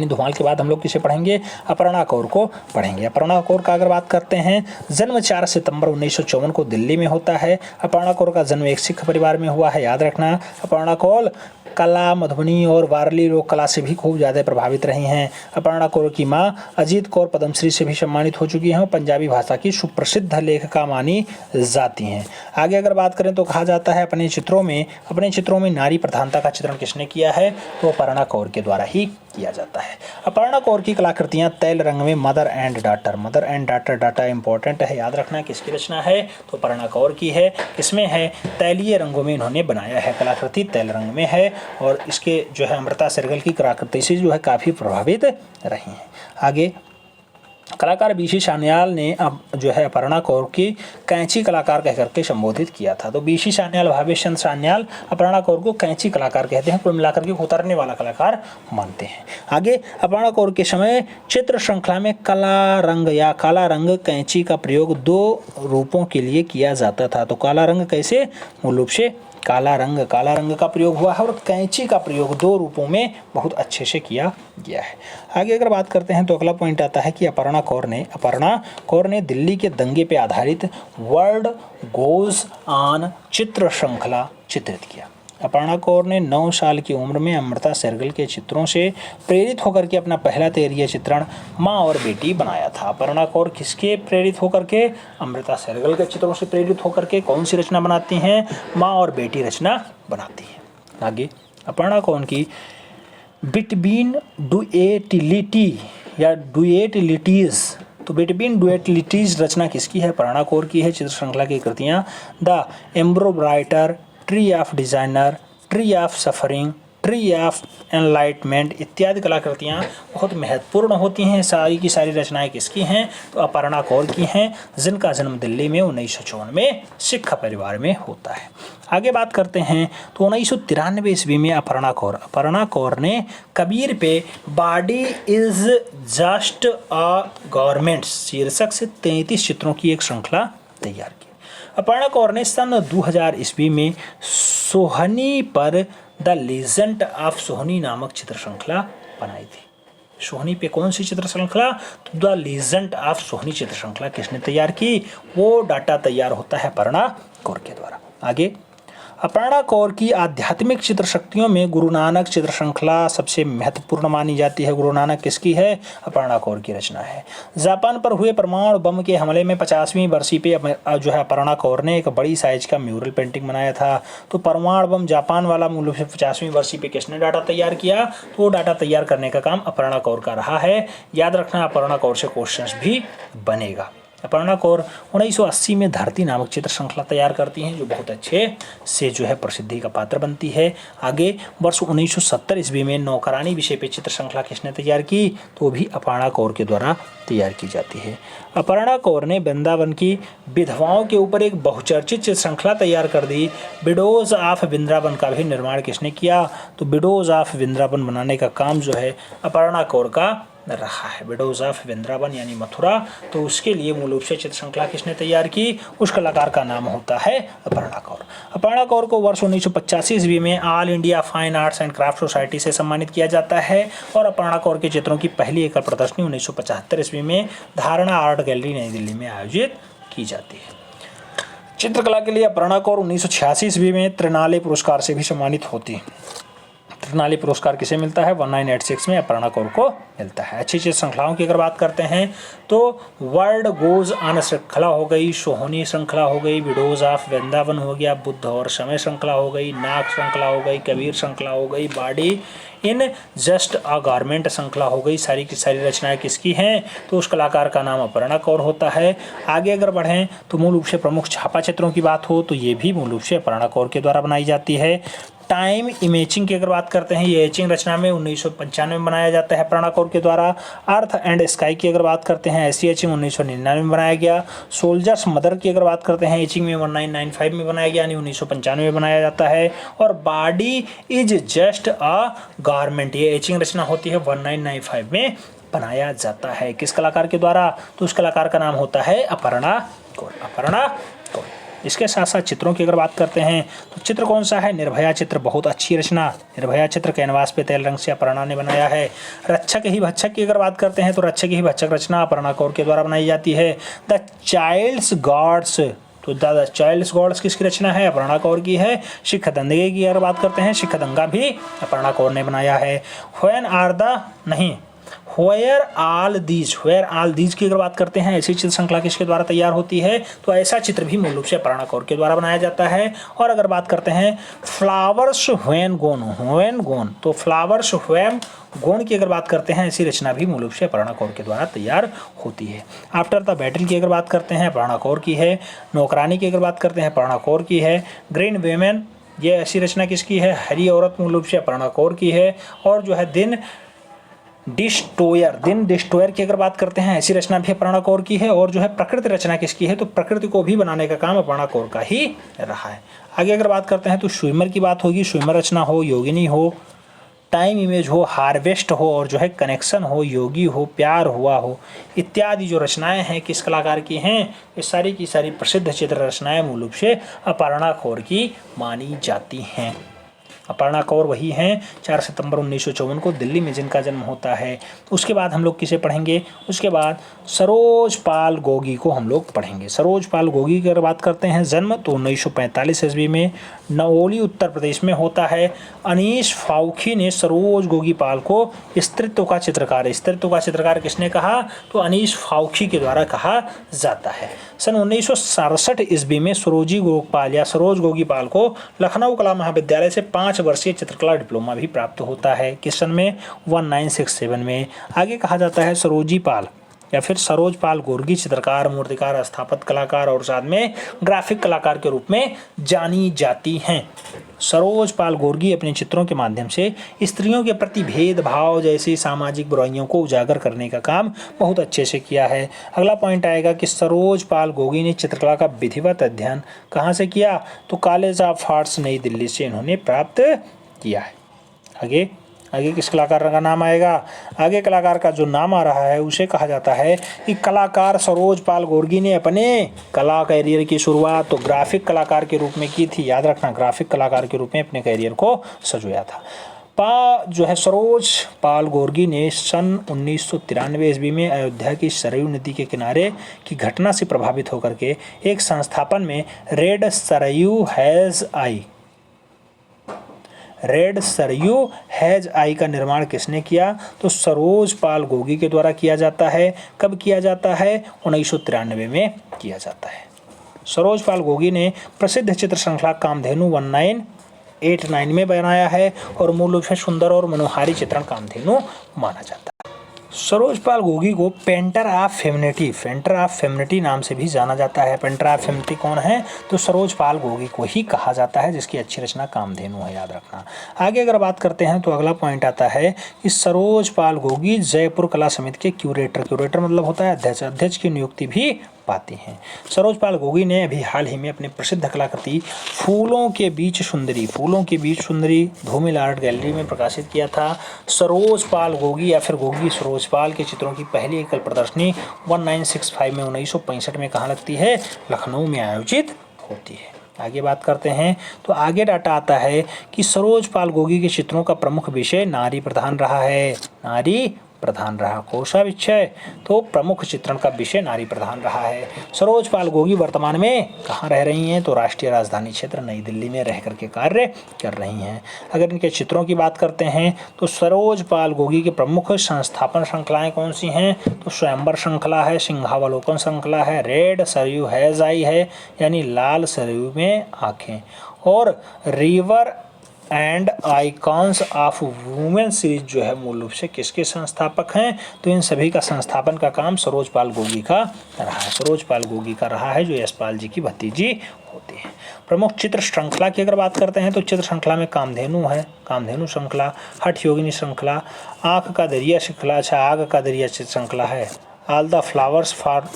धूमल के बाद हम लोग किसे पढ़ेंगे? अपर्णा कौर को पढ़ेंगे। अपर्णा कौर का अगर बात करते हैं, जन्म 4 सितंबर 1954 को दिल्ली में होता है। अपर्णा कौर का जन्म एक सिख परिवार में हुआ है, याद रखना। अपर्णा कौर कला, मधुबनी और वारली लोक कला से भी खूब ज़्यादा प्रभावित रही हैं। अपर्णा कौर की माँ अजीत कौर पद्मश्री से भी सम्मानित हो चुकी हैं और पंजाबी भाषा की सुप्रसिद्ध लेखिका मानी जाती हैं। आगे अगर बात करें तो कहा जाता है अपने चित्रों में नारी प्रधानता का चित्रण किसने किया है? तो अपर्णा कौर के द्वारा ही किया जाता है। अपर्णा कौर की कलाकृतियाँ तैल रंग में mother and daughter data important है, याद रखना किसकी रचना है? तो अपर्णा कौर की है। किसमें है? तैलीय रंगों में इन्होंने बनाया है। कलाकृति तैल रंग में है और इसके जो है अमृता सहगल की कलाकृति से जो है काफ़ी प्रभावित रही हैं। आगे कलाकार BC सान्याल ने अब जो है अपर्णा कौर की कैंची कलाकार कह करके संबोधित किया था। तो BC सान्याल, भावेश चंद्र सान्याल अपर्णा कौर को कैंची कलाकार कहते हैं, कुल मिलाकर के उतरने वाला कलाकार मानते हैं। आगे अपर्णा कौर के समय चित्र श्रृंखला में काला रंग कैंची का प्रयोग 2 रूपों के लिए किया जाता था। तो काला रंग कैसे? मूल रूप से काला रंग का प्रयोग हुआ है और कैंची का प्रयोग 2 रूपों में बहुत अच्छे से किया गया है। आगे अगर बात करते हैं तो अगला पॉइंट आता है कि अपर्णा कौर ने दिल्ली के दंगे पे आधारित वर्ल्ड गोज ऑन चित्र श्रृंखला चित्रित किया। अपर्णा कौर ने 9 साल की उम्र में अमृता सहगल के चित्रों से प्रेरित होकर के अपना पहला तैलीय चित्रण माँ और बेटी बनाया था। अपर्णा कौर किसके प्रेरित होकर के? अमृता सहगल के चित्रों से प्रेरित होकर के कौन सी रचना बनाती हैं? माँ और बेटी रचना बनाती हैं। आगे अपर्णा कौर की बिटवीन डुएटिलिटी या डुएटिलिटीज, तो बिटवीन डुएटिलिटीज रचना किसकी है? अपर्णा कौर की है। चित्र श्रृंखला की कृतियाँ the embroiderer, tree of designer, tree of suffering, tree of enlightenment इत्यादि कलाकृतियाँ बहुत महत्वपूर्ण होती हैं। सारी की सारी रचनाएं किसकी हैं? तो अपर्णा कौर की हैं, जिनका जन्म दिल्ली में 1954 में सिख परिवार में होता है। आगे बात करते हैं तो 1993 ईस्वी में अपर्णा कौर ने कबीर पे body is just a government शीर्षक से 33 चित्रों की एक श्रृंखला तैयार की। अपर्णा कौर ने सन 2000 ईस्वी में सोहनी पर द लीजेंड ऑफ सोहनी नामक चित्र श्रृंखला बनाई थी। सोहनी पे कौन सी चित्र श्रृंखला? तो द लीजेंड ऑफ सोहनी चित्र श्रृंखला किसने तैयार की? वो डाटा तैयार होता है अपर्णा कौर के द्वारा। आगे, अपर्णा कौर की आध्यात्मिक चित्र शक्तियों में गुरु नानक चित्र श्रृंखला सबसे महत्वपूर्ण मानी जाती है। गुरु नानक किसकी है? अपर्णा कौर की रचना है। जापान पर हुए परमाणु बम के हमले में 50वीं बरसी पे जो है अपर्णा कौर ने एक बड़ी साइज का म्यूरल पेंटिंग बनाया था। तो परमाणु बम जापान वाला मूल रूप से 50वीं बरसी पे किसने डाटा तैयार किया? तो वो डाटा तैयार करने का काम अपर्णा कौर का रहा है। याद रखना, अपर्णा कौर से क्वेश्चन भी बनेगा। अपर्णा कौर 1980 में धरती नामक चित्र श्रृंखला तैयार करती हैं, जो बहुत अच्छे से जो है प्रसिद्धि का पात्र बनती है। आगे वर्ष 1970 ईस्वी में नौकरानी विषय पे चित्र श्रृंखला किसने तैयार की? तो भी अपर्णा कौर के द्वारा तैयार की जाती है। अपर्णा कौर ने वृंदावन की विधवाओं के ऊपर एक बहुचर्चित चित्र श्रृंखला तैयार कर दी। विडोज ऑफ वृंदावन का भी निर्माण किसने किया? तो विडोज ऑफ वृंदावन बनाने का काम जो है अपर्णा कौर का रहा है। विडोज ऑफ वृंदावन यानी मथुरा, तो उसके लिए मूल रूप से चित्र श्रृंखला किसने तैयार की? उस कलाकार का नाम होता है अपर्णा कौर। अपर्णा कौर को वर्ष 1985 ईस्वी में all India fine arts and craft society से सम्मानित किया जाता है। और अपर्णा कौर के चित्रों की पहली एकल प्रदर्शनी 1975 ईस्वी में धारणा आर्ट गैलरी नई दिल्ली में आयोजित की जाती है। चित्रकला के लिए अपर्णा कौर 1986 ईस्वी में त्रिनाली पुरस्कार से भी सम्मानित होती है। त्रिनाली पुरस्कार किसे मिलता है? 1986 में अपर्णा कौर को मिलता है। अच्छी अच्छी श्रृंखलाओं की अगर बात करते हैं तो वर्ल्ड गोज ऑन श्रृंखला हो गई, सोहनी श्रृंखला हो गई, विडोज ऑफ वृंदावन हो गया, बुद्ध और समय श्रृंखला हो गई, नाग श्रृंखला हो गई, कबीर श्रृंखला हो गई, body in just a garment श्रृंखला हो गई। सारी की सारी रचनाएं किसकी हैं? तो उस कलाकार का नाम अपर्णा कौर होता है। आगे अगर बढ़ें तो मूल रूप से प्रमुख छापा चित्रों की बात हो तो ये भी मूल रूप से अपर्णा कौर के द्वारा बनाई जाती है। टाइम इमेजिंग की अगर बात करते हैं, ये एचिंग रचना में 1995 में बनाया जाता है अपर्णा कौर के द्वारा। अर्थ एंड स्काई की अगर बात करते हैं, ऐसी एचिंग 1999 में बनाया गया। सोल्जर्स मदर की अगर बात करते हैं, एचिंग में 1995 में बनाया गया, यानी 1995 में बनाया जाता है। और body is just a garment, ये एचिंग रचना होती है 1995 में बनाया जाता है। किस कलाकार के द्वारा? तो उस कलाकार का नाम होता है अपर्णा कौर। अपर्णा कौर। इसके साथ साथ चित्रों की अगर बात करते हैं तो चित्र कौन सा है? निर्भया चित्र, बहुत अच्छी रचना। निर्भया चित्र कैनवास पे तेल रंग से अपर्णा ने बनाया है। रक्षक ही भक्षक की अगर बात करते हैं तो रक्षक ही भक्षक रचना अपर्णा कौर के द्वारा बनाई जाती है। द चाइल्ड्स गॉड्स, तो द चाइल्ड्स गॉड्स किसकी रचना है? अपर्णा कौर की है। सिख दंगे की अगर बात करते हैं, सिख दंगा भी अपर्णा कौर ने बनाया है। व्हेन आर द नहीं वेयर ऑल दीज की अगर बात करते हैं, ऐसी चित्र श्रृंखला किसके द्वारा तैयार होती है? तो ऐसा चित्र भी मूल रूप से अपर्णा कौर के द्वारा बनाया जाता है। और अगर बात करते हैं फ्लावर्स व्हेन गोन, तो फ्लावर्स व्हेन गोन की अगर बात करते हैं, ऐसी रचना भी मूल रूप से अपर्णा कौर के द्वारा तैयार होती है। आफ्टर द बैटल की अगर बात करते हैं, अपर्णा कौर की है। नौकरानी की अगर बात करते हैं, अपर्णा कौर की है। ग्रीन वेमेन, ये ऐसी रचना किसकी है? हरी औरत, मूल रूप से अपर्णा कौर की है। और जो है दिन डिस्ट्रॉयर की अगर बात करते हैं, ऐसी रचना भी अपर्णा कौर की है। और जो है प्रकृति रचना किसकी है? तो प्रकृति को भी बनाने का काम अपर्णा कौर का ही रहा है। आगे अगर बात करते हैं तो स्विमर की बात होगी। स्विमर रचना हो, योगिनी हो, टाइम इमेज हो, हार्वेस्ट हो, और जो है कनेक्शन हो, योगी हो, प्यार हुआ हो, इत्यादि जो रचनाएं हैं किस कलाकार की हैं? ये सारी की सारी प्रसिद्ध चित्र रचनाएं मूल रूप से अपर्णा कौर की मानी जाती हैं। अपर्णा कौर वही हैं 4 सितंबर 1954 को दिल्ली में जिनका जन्म होता है। उसके बाद हम लोग किसे पढ़ेंगे? उसके बाद सरोज पाल गोगी को हम लोग पढ़ेंगे। सरोज पाल गोगी की अगर बात करते हैं, जन्म तो 1945 ईस्वी में नवोली उत्तर प्रदेश में होता है। अनीश फाउखी ने सरोज गोगी पाल को स्त्रीत्व का चित्रकार किसने कहा? तो अनीश फाउखी के द्वारा कहा जाता है। सन 1967 ईस्वी में सरोज गोगी पाल को लखनऊ कला महाविद्यालय से 5 वर्षीय चित्रकला डिप्लोमा भी प्राप्त होता है। किस सन में? 1967 में। आगे कहा जाता है सरोजी पाल या फिर सरोज पाल गोर्गी चित्रकार, मूर्तिकार, स्थापत्य कलाकार और साथ में ग्राफिक कलाकार के रूप में जानी जाती हैं। सरोज पाल गोर्गी अपने चित्रों के माध्यम से स्त्रियों के प्रति भेदभाव जैसी सामाजिक बुराइयों को उजागर करने का काम बहुत अच्छे से किया है। अगला पॉइंट आएगा कि सरोज पाल गोगी ने चित्रकला का विधिवत अध्ययन कहाँ से किया? तो कॉलेज ऑफ आर्ट्स नई दिल्ली से इन्होंने प्राप्त किया है। आगे किस कलाकार का नाम आएगा? आगे कलाकार का जो नाम आ रहा है उसे कहा जाता है कि कलाकार सरोज पाल गोर्गी ने अपने कला कैरियर की शुरुआत तो ग्राफिक कलाकार के रूप में की थी। याद रखना, ग्राफिक कलाकार के रूप में अपने कैरियर को सजोया था। जो है सरोज पाल गोर्गी ने सन 1993 ईस्वी में अयोध्या की सरयू नदी के किनारे की घटना से प्रभावित होकर के एक संस्थापन में रेड सरयू हैज आई का निर्माण किसने किया? तो सरोज पाल गोगी के द्वारा किया जाता है। कब किया जाता है? 1993 में किया जाता है। सरोज पाल गोगी ने प्रसिद्ध चित्र श्रृंखला कामधेनु 1989 में बनाया है और मूल रूप से सुंदर और मनोहारी चित्रण कामधेनु माना जाता है। सरोज पाल गोगी को पेंटर ऑफ फेमिनिटी नाम से भी जाना जाता है। पेंटर ऑफ फेमिनिटी कौन है? तो सरोज पाल गोगी को ही कहा जाता है, जिसकी अच्छी रचना कामधेनु है, याद रखना। आगे अगर बात करते हैं तो अगला पॉइंट आता है कि सरोज पाल गोगी जयपुर कला समिति के क्यूरेटर मतलब होता है अध्यक्ष की नियुक्ति भी पाती हैं। सरोज पाल गोगी ने अभी हाल ही में अपनी प्रसिद्ध कलाकृति फूलों के बीच सुंदरी धूमिल आर्ट गैलरी में प्रकाशित किया था। सरोज पाल गोगी या फिर गोगी सरोज पाल के चित्रों की पहली एकल प्रदर्शनी 1965 में 1965 में कहाँ लगती है? लखनऊ में आयोजित होती है। आगे बात करते हैं तो आगे डाटा आता है कि सरोज पाल गोगी के चित्रों का प्रमुख विषय नारी प्रधान रहा। कोशा विषय तो प्रमुख चित्रण का विषय नारी प्रधान रहा है। सरोज पाल गोगी वर्तमान में कहाँ रह रही हैं? तो राष्ट्रीय राजधानी क्षेत्र नई दिल्ली में रह करके कार्य कर रही हैं। अगर इनके चित्रों की बात करते हैं तो सरोज पाल गोगी के प्रमुख संस्थापन श्रृंखलाएं कौन सी हैं? तो स्वयंवर श्रृंखला है, सिंहावलोकन श्रृंखला है, रेड सरयू हैज आई है यानी लाल सरयू में आंखें, और river and icons of women series जो है मूल रूप से किसके संस्थापक हैं? तो इन सभी का संस्थापन का काम सरोज पाल गोगी का रहा है जो यशपाल जी की भतीजी होती है। प्रमुख चित्र श्रृंखला की अगर बात करते हैं तो चित्र श्रृंखला में कामधेनु श्रृंखला, हठ योगिनी श्रृंखला, आग का दरिया चित्र श्रृंखला है, all the flowers for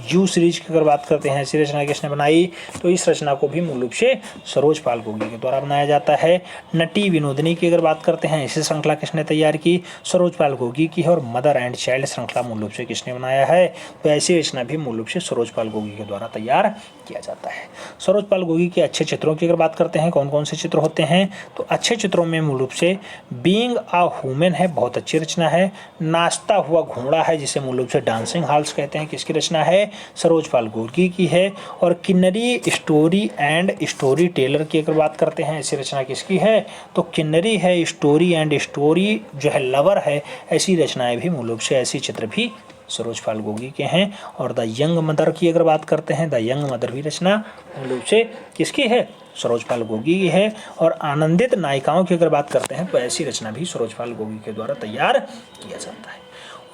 you series की अगर बात करते हैं, ऐसी रचना किसने बनाई? तो इस रचना को भी मूल रूप से सरोज पाल गोगी के द्वारा बनाया जाता है। नटी विनोदिनी की अगर बात करते हैं, इसी श्रृंखला किसने तैयार की? सरोज पाल गोगी की है। और मदर एंड चाइल्ड श्रृंखला मूल रूप से किसने बनाया है? तो ऐसी रचना भी मूल रूप से सरोज पाल गोगी के द्वारा तैयार किया जाता है। सरोज पाल गोगी के अच्छे चित्रों की अगर बात करते हैं, कौन कौन से चित्र होते हैं? तो अच्छे चित्रों में मूल रूप से बीइंग अ वुमेन है, बहुत अच्छी रचना है। नाचता हुआ घोड़ा है, जिसे मूल रूप से डांसिंग हॉर्स कहते हैं, किसकी रचना है? सरोज पाल गोगी की है। और Kinnari story and story teller की अगर बात करते हैं, ऐसी रचना किसकी है? तो किन्नरी है, स्टोरी एंड स्टोरी जो है लवर है, ऐसी रचनाएं भी मूल रूप से ऐसी चित्र भी सरोज पाल गोगी के हैं। और द यंग मदर की अगर बात करते हैं, द यंग मदर भी रचना मूल रूप से किसकी है? सरोज पाल गोगी की है। और आनंदित नायिकाओं की अगर बात करते हैं तो ऐसी रचना भी सरोज पाल गोगी के द्वारा तैयार किया जाता है।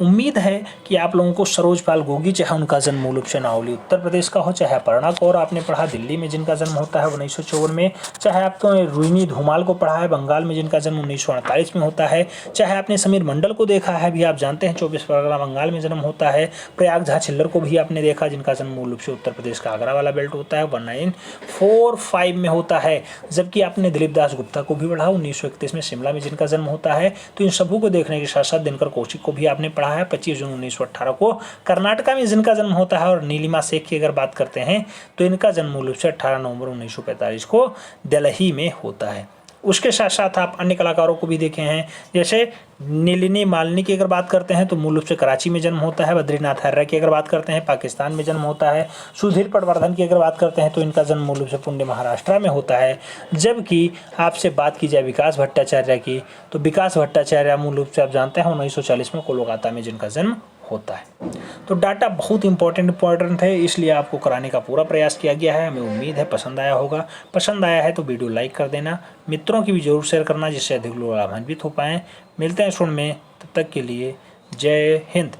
उम्मीद है कि आप लोगों को सरोज पाल गोगी, चाहे उनका जन्म मूल रूप से नावली उत्तर प्रदेश का हो, चाहे अपर्णा कौर आपने पढ़ा दिल्ली में जिनका जन्म होता है 1954 में, चाहे आप तो रोहिणी धूमाल को पढ़ा है बंगाल में जिनका जन्म 1948 में होता है, चाहे आपने समीर मंडल को देखा है भी आप जानते हैं 24 परगना बंगाल में जन्म होता है, प्रयाग झा छिल्लर को भी आपने देखा जिनका जन्म मूल रूप से उत्तर प्रदेश का आगरा वाला बेल्ट होता है 1945 में होता है, जबकि आपने दिलीप दास गुप्ता को भी पढ़ा 1931 में शिमला में जिनका जन्म होता है। तो इन सबों को देखने के साथ साथ दिनकर कौशिक को भी आपने पढ़ा है 25 जून 1918 को कर्नाटका में जिनका जन्म होता है। और नीलिमा शेख की अगर बात करते हैं तो इनका जन्म मूल रूप से 18 नवंबर 1945 को दिल्ली में होता है। उसके साथ साथ आप अन्य कलाकारों को भी देखे हैं, जैसे नीलिनी मालिनी की अगर बात करते हैं तो मूल रूप से कराची में जन्म होता है। बद्रीनाथ हर्रा की अगर बात करते हैं पाकिस्तान में जन्म होता है। सुधीर पटवर्धन की अगर बात करते हैं तो इनका जन्म मूल रूप से पुणे महाराष्ट्र में होता है। जबकि आपसे बात की जाए विकास भट्टाचार्य की, तो विकास भट्टाचार्य मूल रूप से आप जानते हैं 1940 में कोलकाता में जिनका जन्म होता है। तो डाटा बहुत इंपॉर्टेंट है, इसलिए आपको कराने का पूरा प्रयास किया गया है। हमें उम्मीद है पसंद आया होगा। पसंद आया है तो वीडियो लाइक कर देना, मित्रों की भी जरूर शेयर करना, जिससे अधिक लोग लाभान्वित हो पाएँ। मिलते हैं सुन में, तब तक के लिए जय हिंद।